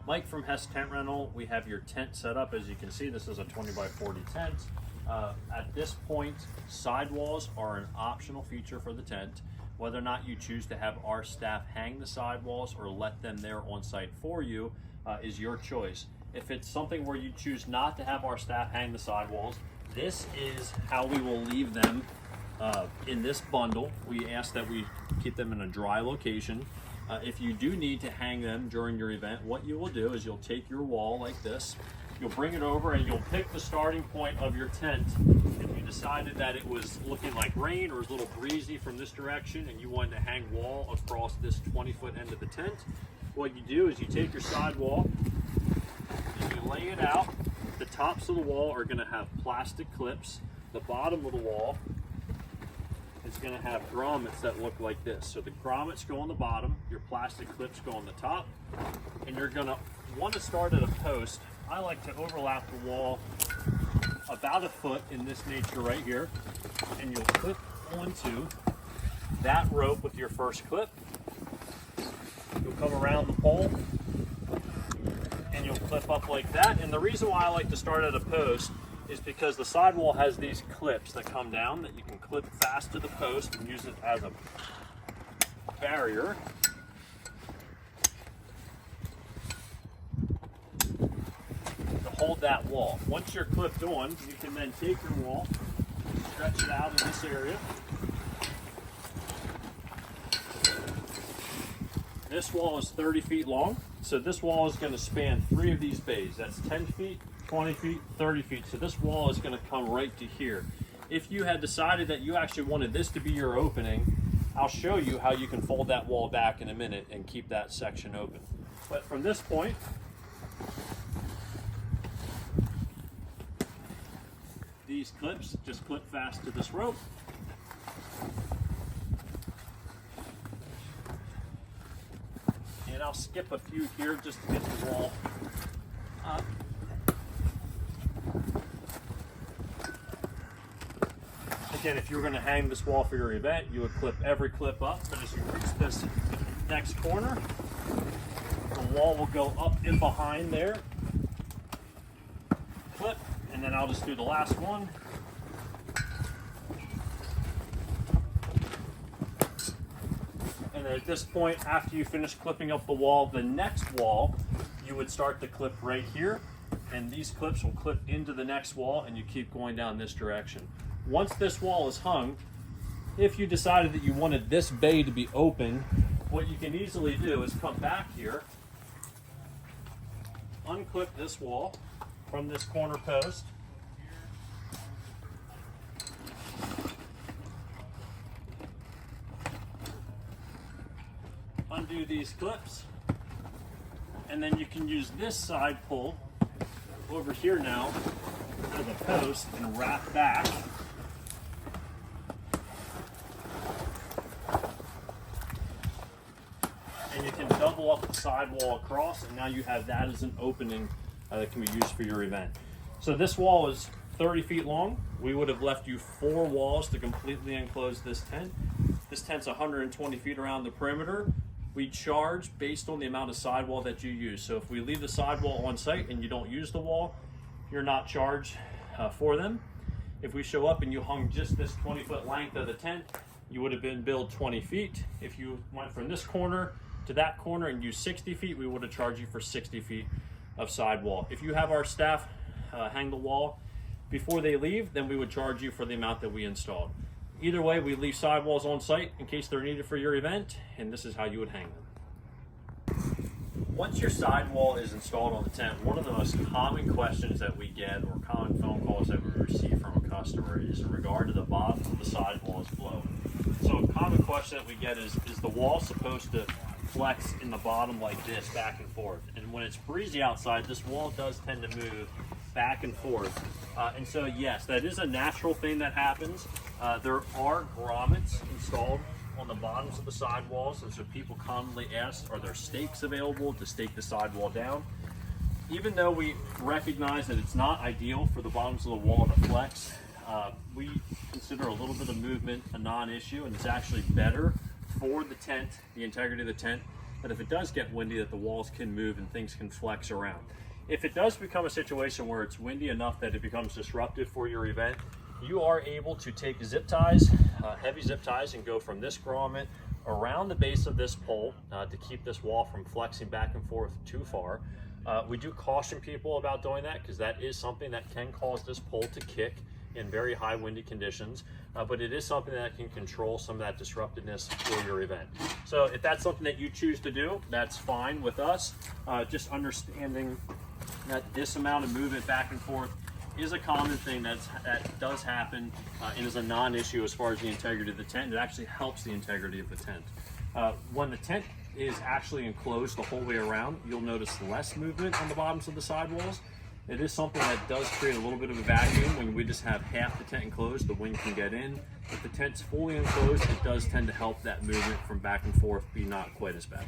Mike from Hess Tent Rental. We have your tent set up. As you can see, this is a 20 by 40 tent. At this point, sidewalls are an optional feature for the tent. Whether or not you choose to have our staff hang the sidewalls or let them there on site for you is your choice. If it's something where you choose not to have our staff hang the sidewalls, this is how we will leave them in this bundle. We ask that we keep them in a dry location. If you do need to hang them during your event, what you will do is you'll take your wall like this, you'll bring it over and you'll pick the starting point of your tent. If you decided that it was looking like rain or was a little breezy from this direction and you wanted to hang wall across this 20-foot end of the tent, what you do is you take your sidewall and you lay it out. The tops of the wall are going to have plastic clips. The bottom of the wall is going to have grommets that look like this. So the grommets go on the bottom, your plastic clips go on the top, and you're going to want to start at a post. I like to overlap the wall about a foot in this nature right here, and you'll clip onto that rope with your first clip. You'll come around the pole and you'll clip up like that. And the reason why I like to start at a post is because the sidewall has these clips that come down that you can clip fast to the post and use it as a barrier. To hold that wall. Once you're clipped on, you can then take your wall, stretch it out in this area. This wall is 30 feet long, so this wall is going to span 3 of these bays. That's 10 feet, 20 feet, 30 feet. So this wall is going to come right to here. If you had decided that you actually wanted this to be your opening, I'll show you how you can fold that wall back in a minute and keep that section open. But from this point, these clips just clip fast to this rope. And I'll skip a few here just to get the wall up. Again, if you were going to hang this wall for your event, you would clip every clip up. But as you reach this next corner, the wall will go up in behind there. Clip, and then I'll just do the last one. And then at this point, after you finish clipping up the wall, the next wall, you would start to clip right here. And these clips will clip into the next wall and you keep going down this direction. Once this wall is hung, if you decided that you wanted this bay to be open, what you can easily do is come back here, unclip this wall from this corner post, undo these clips, and then you can use this side pull over here now as a post and wrap back. And you can double up the sidewall across, and now you have that as an opening that can be used for your event. So this wall is 30 feet long. We would have left you 4 walls to completely enclose this tent. This tent's 120 feet around the perimeter. We charge based on the amount of sidewall that you use. So if we leave the sidewall on site and you don't use the wall, you're not charged for them. If we show up and you hung just this 20-foot length of the tent, you would have been billed 20 feet. If you went from this corner to that corner and used 60 feet, we would have charged you for 60 feet of sidewall. If you have our staff hang the wall before they leave, then we would charge you for the amount that we installed. Either way, we leave sidewalls on site in case they're needed for your event, and this is how you would hang them. Once your sidewall is installed on the tent, one of the most common questions that we get, or common phone calls that we receive from a customer, is in regard to the bottom of the sidewall is blowing. So a common question that we get is the wall supposed to flex in the bottom like this, back and forth? And when it's breezy outside, this wall does tend to move back and forth. And so yes, that is a natural thing that happens. There are grommets installed on the bottoms of the sidewalls, and so people commonly ask, are there stakes available to stake the sidewall down? Even though we recognize that it's not ideal for the bottoms of the wall to flex, we consider a little bit of movement a non-issue, and it's actually better for the tent, the integrity of the tent, but if it does get windy, that the walls can move and things can flex around. If it does become a situation where it's windy enough that it becomes disruptive for your event, you are able to take zip ties, heavy zip ties, and go from this grommet around the base of this pole to keep this wall from flexing back and forth too far. We do caution people about doing that because that is something that can cause this pole to kick in very high windy conditions, but it is something that can control some of that disruptiveness for your event. So if that's something that you choose to do, that's fine with us. Just understanding that this amount of movement back and forth is a common thing that does happen and is a non-issue as far as the integrity of the tent. It actually helps the integrity of the tent. When the tent is actually enclosed the whole way around, you'll notice less movement on the bottoms of the sidewalls. It is something that does create a little bit of a vacuum. When we just have half the tent enclosed, the wind can get in. If the tent's fully enclosed, it does tend to help that movement from back and forth be not quite as bad.